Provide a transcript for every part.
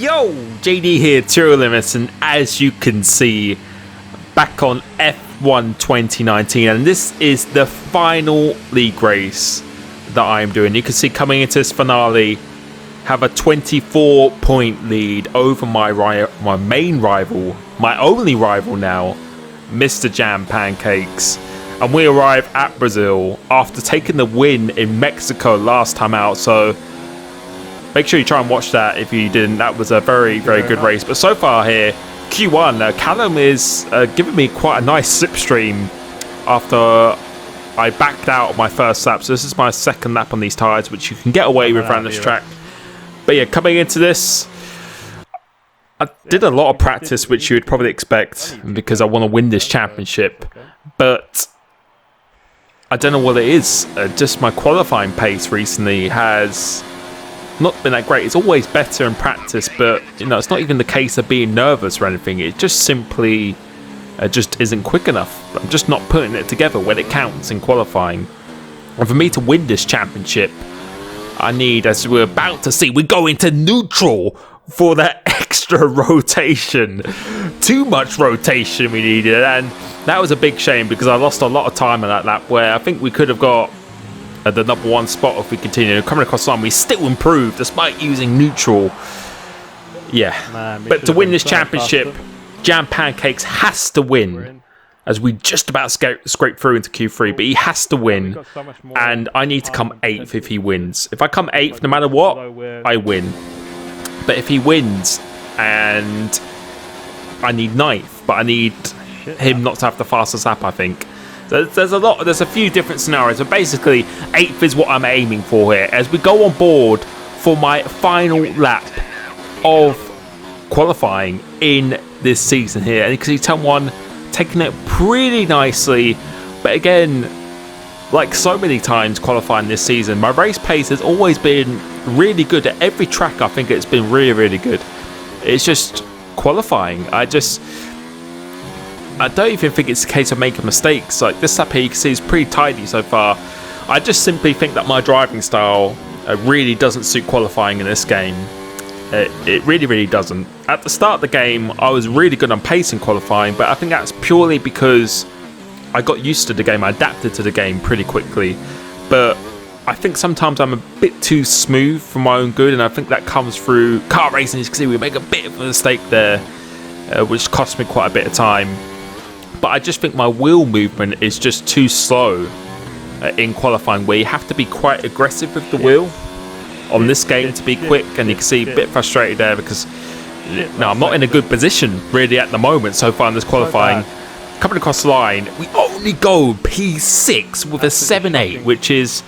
Yo, JD here, Limitless, and as you can see, back on F1 2019, and this is the final league race that I am doing. You can see coming into this finale, have a 24-point lead over my main rival, my only rival now, Mr. Jam Pancakes. And we arrive at Brazil after taking the win in Mexico last time out, so make sure you try and watch that if you didn't. That was a very, very good race. But so far here, Q1, Callum is giving me quite a nice slipstream after I backed out of my first lap. So this is my second lap on these tyres, which you can get away with around this track. But yeah, coming into this, I did a lot of practice, which you would probably expect, because I want to win this championship. But I don't know what it is. Just my qualifying pace recently has not been that great. It's always better in practice, but you know, it's not even the case of being nervous or anything. It just simply just isn't quick enough. I'm just not putting it together when it counts in qualifying. And for me to win this championship, I need, as we're about to see, we go into neutral for that extra rotation. Too much rotation we needed, and that was a big shame because I lost a lot of time on that lap where I think we could have got the number one spot if we continued. Coming across the line, we still improved despite using neutral. Yeah, but to win this championship, Jam Pancakes has to win, as we just about scrape through into Q3, but he has to win, and I need to come 8th if he wins. If I come 8th, no matter what, I win. But if he wins, and I need 9th, but I need him not to have the fastest lap, I think. So there's a few different scenarios, but basically 8th is what I'm aiming for here as we go on board for my final lap of qualifying in this season here. And you can see someone taking it pretty nicely, but again, like so many times qualifying this season, my race pace has always been really good at every track. I think it's been really, really good. It's just qualifying. I don't even think it's a case of making mistakes. Like this lap here, you can see is pretty tidy so far. I just simply think that my driving style really doesn't suit qualifying in this game. It really, really doesn't. At the start of the game, I was really good on pace in qualifying, but I think that's purely because I got used to the game. I adapted to the game pretty quickly. But I think sometimes I'm a bit too smooth for my own good, and I think that comes through kart racing. As you can see, we make a bit of a mistake there, which cost me quite a bit of time. But I just think my wheel movement is just too slow in qualifying, where you have to be quite aggressive with the wheel on this game to be quick. And you can see a bit frustrated there because I'm not in a good position really at the moment so far in this qualifying. Coming across the line, we only go P6 with a 7.8, which is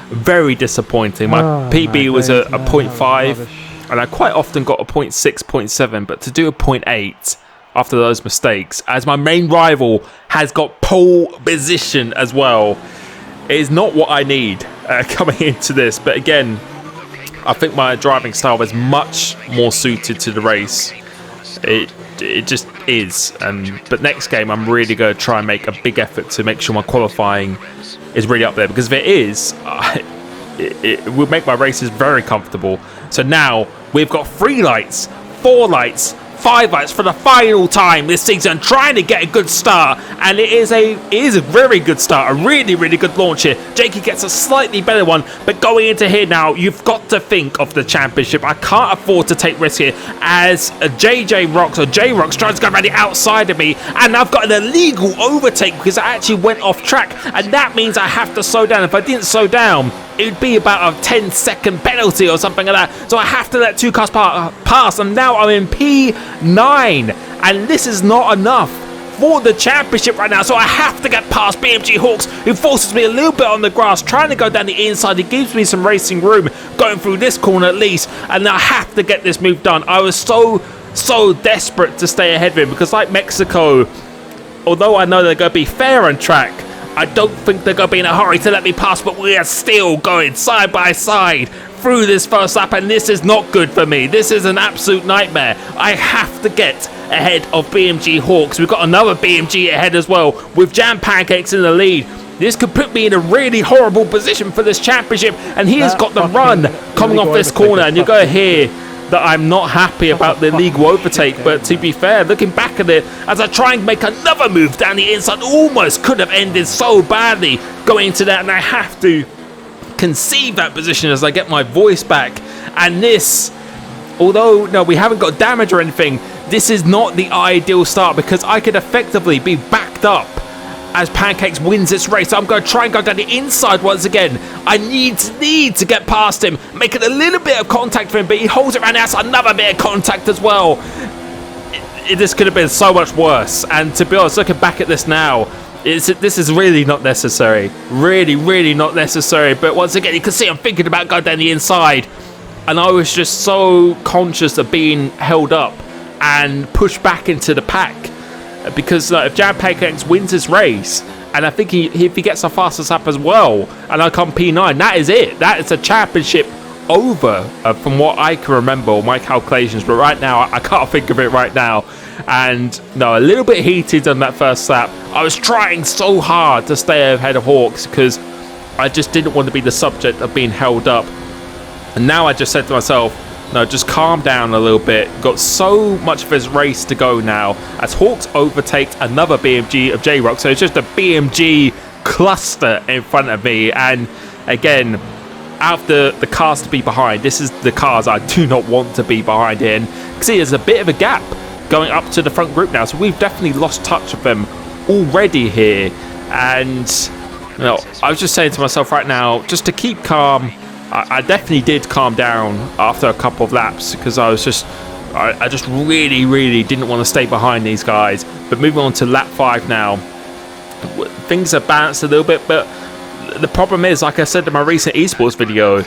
very disappointing. My PB was a 0.5, and I quite often got a 0.6, 0.7, but to do a 0.8 after those mistakes, as my main rival has got pole position as well, is not what I need coming into this. But again, I think my driving style is much more suited to the race. It just is. But next game, I'm really going to try and make a big effort to make sure my qualifying is really up there, because if it is, it will make my races very comfortable. So now we've got 3 lights, 4 lights, 5 lights for the final time this season, trying to get a good start, and it is a very good start, a really, really good launch here. Jakey gets a slightly better one, but going into here now, you've got to think of the championship. I can't afford to take risks here, as J-Rocks tries to go around the outside of me, and I've got an illegal overtake because I actually went off track, and that means I have to slow down. If I didn't slow down, it would be about a 10-second penalty or something like that. So I have to let 2 cars pass, and now I'm in P9. And this is not enough for the championship right now. So I have to get past BMG Hawks, who forces me a little bit on the grass, trying to go down the inside. He gives me some racing room, going through this corner at least. And I have to get this move done. I was so desperate to stay ahead of him, because like Mexico, although I know they're going to be fair on track, I don't think they're going to be in a hurry to let me pass, but we are still going side by side through this first lap, and this is not good for me. This is an absolute nightmare. I have to get ahead of BMG Hawks. We've got another BMG ahead as well, with Jam Pancakes in the lead. This could put me in a really horrible position for this championship, and he has got the run coming off this corner, and you go here. that I'm not happy about the illegal overtake, but to be fair, looking back at it, as I try and make another move down the inside, almost could have ended so badly going into that, and I have to concede that position as I get my voice back. And this, although no, we haven't got damage or anything, this is not the ideal start, because I could effectively be backed up as Pancakes wins this race. I'm going to try and go down the inside once again. I need to get past him, making a little bit of contact for him, but he holds it around. That's another bit of contact as well. This could have been so much worse. And to be honest, looking back at this now, this is really not necessary. Really not necessary. But once again, you can see I'm thinking about going down the inside. And I was just so conscious of being held up and pushed back into the pack. Because if Jam Pancakes wins this race, and I think if he gets the fastest lap as well, and I come P9, that is it. That is a championship over, from what I can remember, or my calculations. But right now, I can't think of it right now. And no, a little bit heated on that first lap. I was trying so hard to stay ahead of Hawks because I just didn't want to be the subject of being held up. And now I just said to myself, no, just calm down a little bit. Got so much of his race to go now as Hawks overtakes another BMG of J-Rock. So it's just a BMG cluster in front of me. And again, out of the cars to be behind, this is the cars I do not want to be behind in. See, there's a bit of a gap going up to the front group now. So we've definitely lost touch of them already here. And you know, I was just saying to myself right now, just to keep calm. I definitely did calm down after a couple of laps because I just really didn't want to stay behind these guys. But moving on to lap 5 now, things are balanced a little bit, but the problem is, like I said in my recent esports video,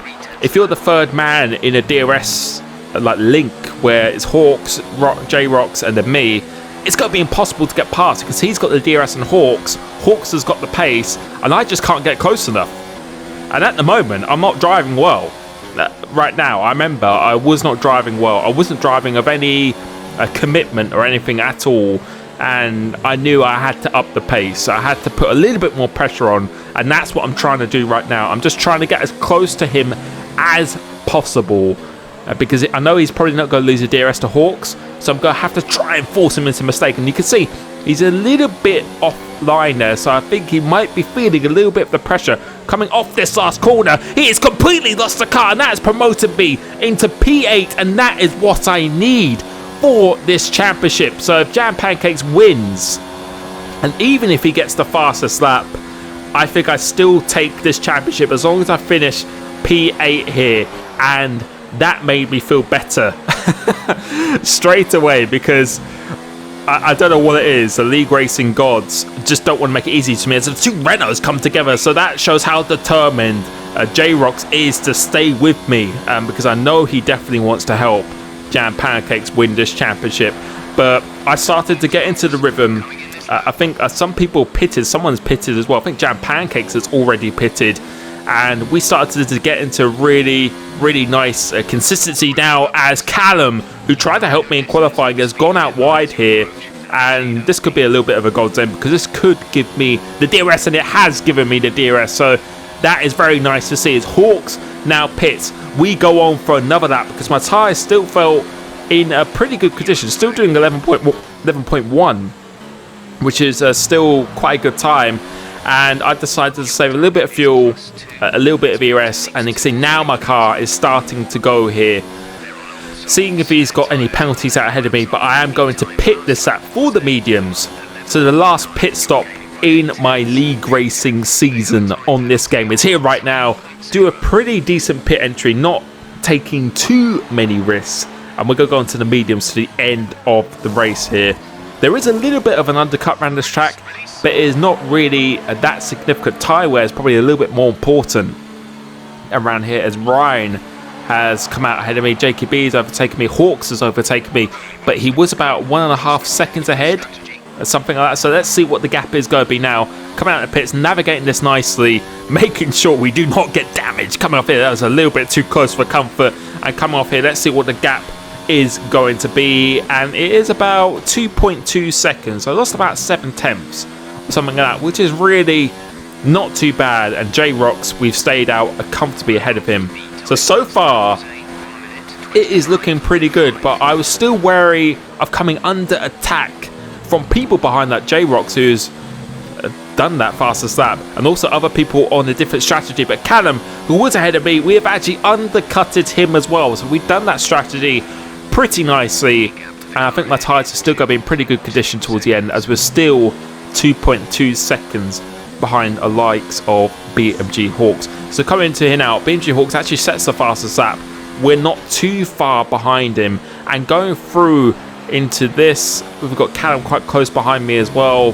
if you're the third man in a DRS like link where it's Hawks, J-Rocks and then me, it's going to be impossible to get past because he's got the DRS and Hawks has got the pace, and I just can't get close enough. And at the moment, I'm not driving well. Right now, I remember I was not driving well. I wasn't driving of any commitment or anything at all. And I knew I had to up the pace. I had to put a little bit more pressure on. And that's what I'm trying to do right now. I'm just trying to get as close to him as possible. Because I know he's probably not going to lose a DRS to Hawks. So I'm going to have to try and force him into a mistake. And you can see he's a little bit offline there. So I think he might be feeling a little bit of the pressure coming off this last corner. He has completely lost the car, and that has promoted me into P8, and that is what I need for this championship. So if Jam Pancakes wins, and even if he gets the fastest lap, I think I still take this championship as long as I finish P8 here. And that made me feel better straight away, because I don't know what it is. The league racing gods just don't want to make it easy to me as the two Renaults come together. So that shows how determined J-Rocks is to stay with me, because I know he definitely wants to help Jam Pancakes win this championship. But I started to get into the rhythm. I think some people pitted. Someone's pitted as well. I think Jam Pancakes has already pitted. And we started to get into really nice consistency now, as Callum, who tried to help me in qualifying, has gone out wide here. And this could be a little bit of a godsend, because this could give me the DRS, and it has given me the DRS. So that is very nice to see. As Hawks now pits, we go on for another lap, because my tyres still felt in a pretty good condition. Still doing 11.1, which is still quite a good time. And I've decided to save a little bit of fuel, a little bit of ERS, and you can see now my car is starting to go here. Seeing if he's got any penalties out ahead of me, but I am going to pit this lap for the mediums. So the last pit stop in my league racing season on this game is here right now. Do a pretty decent pit entry, not taking too many risks. And we're going to go on to the mediums to the end of the race here. There is a little bit of an undercut around this track, but it is not really that significant. Tyre wear is probably a little bit more important around here, as Ryan has come out ahead of me. JKB has overtaken me. Hawks has overtaken me, but he was about 1.5 seconds ahead, or something like that. So let's see what the gap is going to be now. Coming out of the pits, navigating this nicely, making sure we do not get damaged. Coming off here, that was a little bit too close for comfort. And coming off here, let's see what the gap is going to be. And it is about 2.2 seconds. So I lost about 7/10. Something like that, which is really not too bad. And J-Rocks, we've stayed out comfortably ahead of him. So far, it is looking pretty good, but I was still wary of coming under attack from people behind that J-Rox who's done that fastest lap, and also other people on a different strategy. But Callum, who was ahead of me, we have actually undercutted him as well, so we've done that strategy pretty nicely, and I think my tyres are still going to be in pretty good condition towards the end, as we're still 2.2 seconds behind the likes of BMG Hawks. So coming into here now, BMG Hawks actually sets the fastest lap. We're not too far behind him, and going through into this, we've got Callum quite close behind me as well.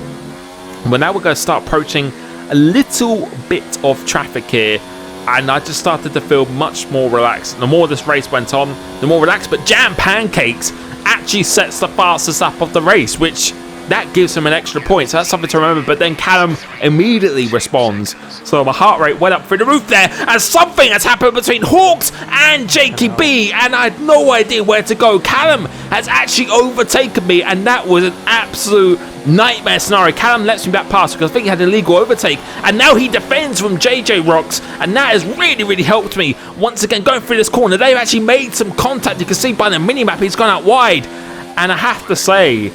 But now we're going to start approaching a little bit of traffic here, and I just started to feel much more relaxed. The more this race went on, the more relaxed. But Jam Pancakes actually sets the fastest lap of the race, which that gives him an extra point, so that's something to remember. But then Callum immediately responds, so my heart rate went up through the roof there, and something has happened between Hawks and JKB, and I had no idea where to go. Callum has actually overtaken me, and that was an absolute nightmare scenario. Callum lets me back past because I think he had an illegal overtake, and now he defends from J-Rox, and that has really helped me. Once again, going through this corner, they've actually made some contact. You can see by the mini-map he's gone out wide, and I have to say,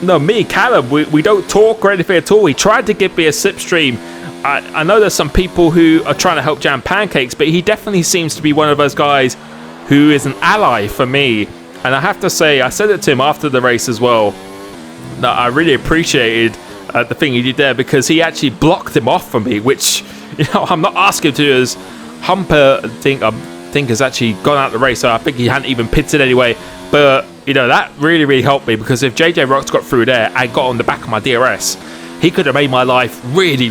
no, me, Callum, we don't talk or anything at all. He tried to give me a slipstream. I know there's some people who are trying to help Jam Pancakes, but he definitely seems to be one of those guys who is an ally for me. And I have to say, I said it to him after the race as well, that I really appreciated the thing he did there, because he actually blocked him off for me, which, you know, I'm not asking to, as Humper I think has actually gone out the race, so I think he hadn't even pitted anyway. But you know, that really helped me, because if J-Rox got through there and got on the back of my DRS, he could have made my life really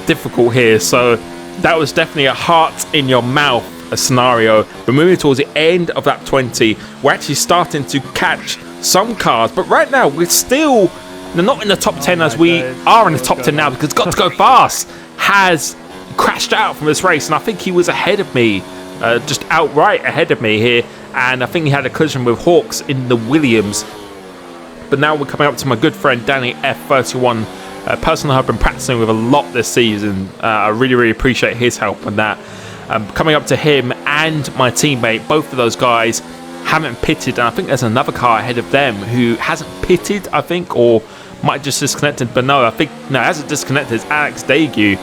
difficult here. So that was definitely a heart in your mouth scenario. We're moving towards the end of lap 20. We're actually starting to catch some cars, but right now we're still not in the top 10 as we are in the top 10 now, because Got to Go Fast has crashed out from this race, and I think he was ahead of me, just outright ahead of me here. And I think he had a collision with Hawks in the Williams. But now we're coming up to my good friend Danny F31, a person I've been practicing with a lot this season. I really appreciate his help on that. Coming up to him and my teammate, both of those guys haven't pitted, and I think there's another car ahead of them who hasn't pitted, I think, or might just disconnected. But no, I think no, hasn't disconnected. It's Alex Dagu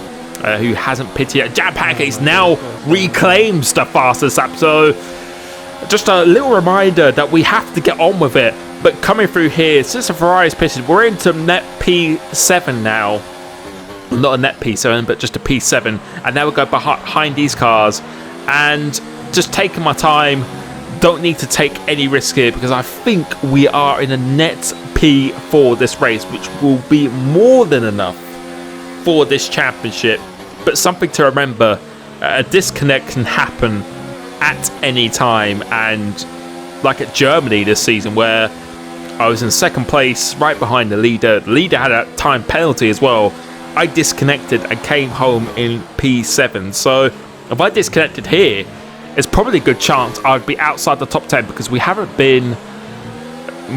who hasn't pitted yet. Jam Pancakes now reclaims the fastest lap. So just a little reminder that we have to get on with it. But coming through here, since the Ferrari's pitted, we're into net P7 now. Not a net P7, but just a P7. And now we'll go behind these cars and just taking my time. Don't need to take any risk here, because I think we are in a net P4 this race, which will be more than enough for this championship. But something to remember, a disconnect can happen at any time, and like at Germany this season, where I was in second place right behind the leader had a time penalty as well. I disconnected and came home in P7, so if I disconnected here, it's probably a good chance I'd be outside the top 10, because we haven't been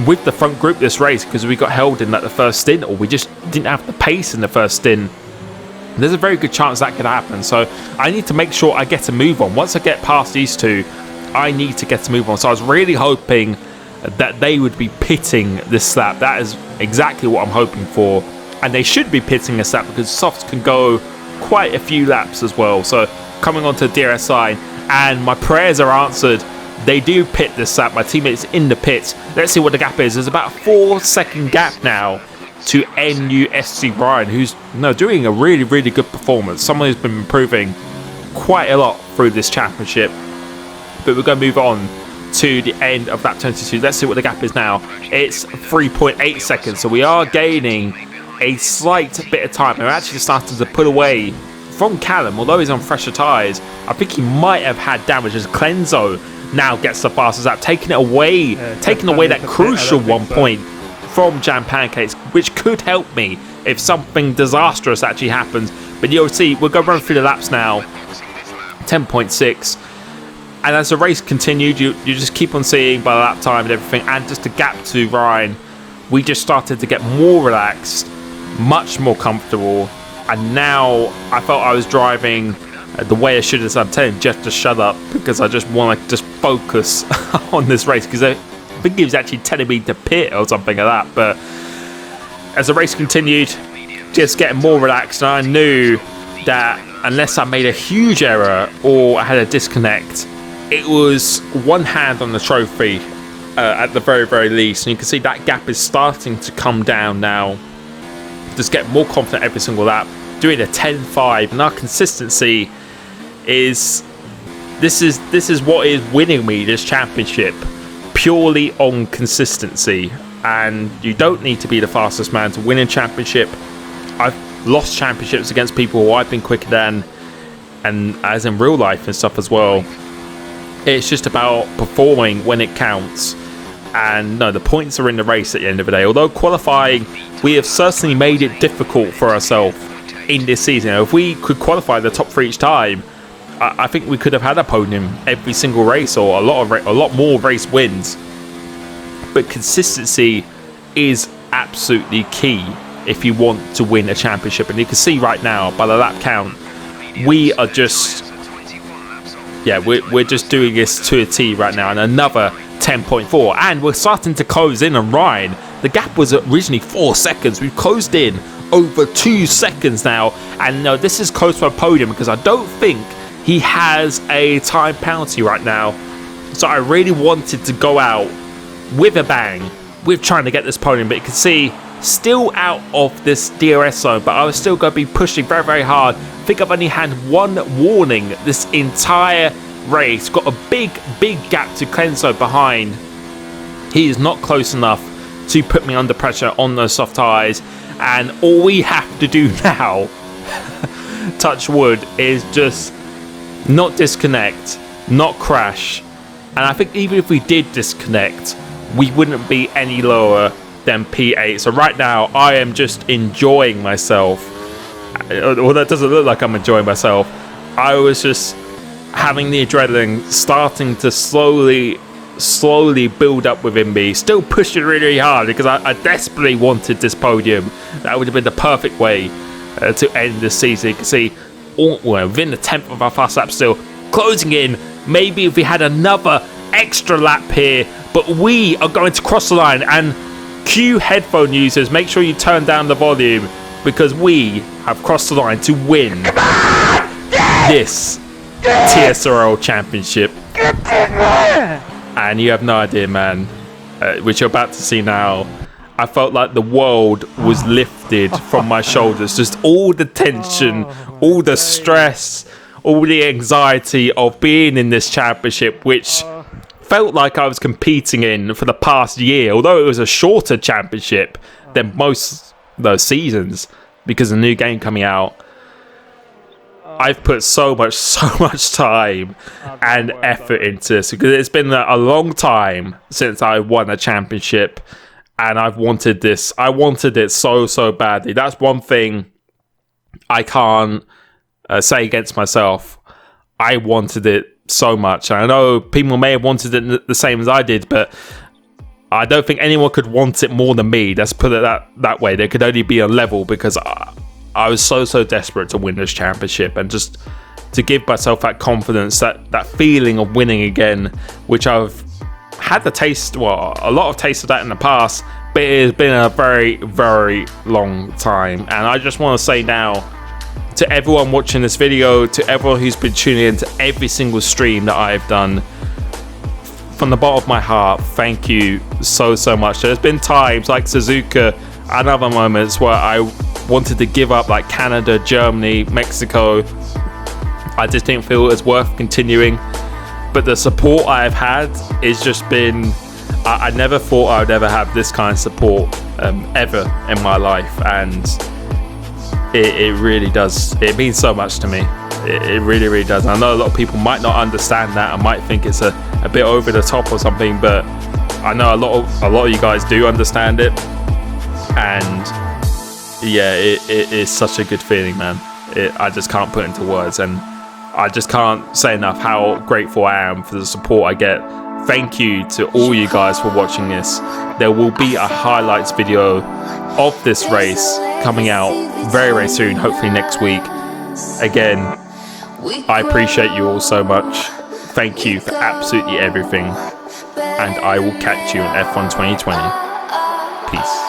with the front group this race, because we got held in like the first stint, or we just didn't have the pace in the first stint. There's a very good chance that could happen, so I need to make sure I get a move on. Once I get past these two, I need to get a move on. So I was really hoping that they would be pitting this lap. That is exactly what I'm hoping for, and they should be pitting this lap, because softs can go quite a few laps as well. So coming onto the DRS side, and my prayers are answered. They do pit this lap. My teammates in the pits. Let's see what the gap is. There's about a 4-second gap now to NUSC Ryan, who's doing a really good performance. Someone who's been improving quite a lot through this championship. But we're going to move on to the end of lap 22. Let's see what the gap is now. It's 3.8 seconds, so we are gaining a slight bit of time. We're actually starting to pull away from Callum, although he's on fresher tyres. I think he might have had damage, as Clenzo now gets the fastest lap, taking away that crucial 1 point from Jam Pancakes, which could help me if something disastrous actually happens. But you'll see, we're going to run through the laps now. 10.6. And as the race continued, you just keep on seeing by the lap time and everything, and just the gap to Ryan, we just started to get more relaxed, much more comfortable. And now I felt I was driving the way I should have. I'm telling Jeff to shut up because I just want to just focus on this race, because I think he was actually telling me to pit or something like that. But as the race continued, just getting more relaxed, and I knew that unless I made a huge error or I had a disconnect, it was one hand on the trophy at the very, very least. And you can see that gap is starting to come down now. Just get more confident every single lap, doing a 10.5, and our consistency is this is what is winning me this championship, purely on consistency. And you don't need to be the fastest man to win a championship. I've lost championships against people who I've been quicker than, and as in real life and stuff as well. It's just about performing when it counts. And no, the points are in the race at the end of the day. Although qualifying, we have certainly made it difficult for ourselves in this season. If we could qualify the top 3 each time, I think we could have had a podium every single race, or a lot more race wins. But consistency is absolutely key if you want to win a championship. And you can see right now by the lap count, we are just, yeah, we're just doing this to a T right now. And another 10.4, and we're starting to close in on Ryan. The gap was originally 4 seconds. We've closed in over 2 seconds now, and no, this is close to a podium because I don't think he has a time penalty right now. So I really wanted to go out with a bang with trying to get this podium, but you can see still out of this DRS zone, but I was still going to be pushing very, very hard. I think I've only had one warning this entire race. Got a big gap to Clenso behind. He is not close enough to put me under pressure on those soft tyres, and all we have to do now, touch wood, is just not disconnect, not crash. And I think even if we did disconnect, we wouldn't be any lower than P8. So right now I am just enjoying myself. Well, that doesn't look like I'm enjoying myself. I was just having the adrenaline starting to slowly build up within me, still pushing really hard because I desperately wanted this podium. That would have been the perfect way to end this season. You can see within the 10th of our fast lap, still closing in. Maybe if we had another extra lap here, but we are going to cross the line. And cue headphone users, make sure you turn down the volume, because we have crossed the line to win this TSRL championship. And you have no idea, man, which you're about to see now. I felt like the world was lifted from my shoulders. Just all the tension, all the stress, all the anxiety of being in this championship, which felt like I was competing in for the past year, although it was a shorter championship than most those seasons because of the new game coming out. I've put so much time and effort into this because it's been a long time since I won a championship, and I've wanted this. I wanted it so badly. That's one thing I can't say against myself. I wanted it so much. And I know people may have wanted it the same as I did, but I don't think anyone could want it more than me. Let's put it that way. There could only be a level because I was so desperate to win this championship, and just to give myself that confidence, that feeling of winning again, which I've had a lot of taste of that in the past, but it has been a very long time. And I just want to say now to everyone watching this video, to everyone who's been tuning in to every single stream that I've done, from the bottom of my heart, thank you so much. There's been times like Suzuka and other moments where I wanted to give up, like Canada, Germany, Mexico. I just didn't feel it was worth continuing. But the support I've had is just been, I never thought I would ever have this kind of support ever in my life, and it really does. It means so much to me. It really does. And I know a lot of people might not understand that and might think it's a bit over the top or something, but I know a lot of you guys do understand it. And yeah, it is such a good feeling, man. I just can't put into words, and I just can't say enough how grateful I am for the support I get. Thank you to all you guys for watching this. There will be a highlights video of this race coming out very soon, hopefully next week. Again, I appreciate you all so much. Thank you for absolutely everything. And I will catch you in F1 2020. Peace.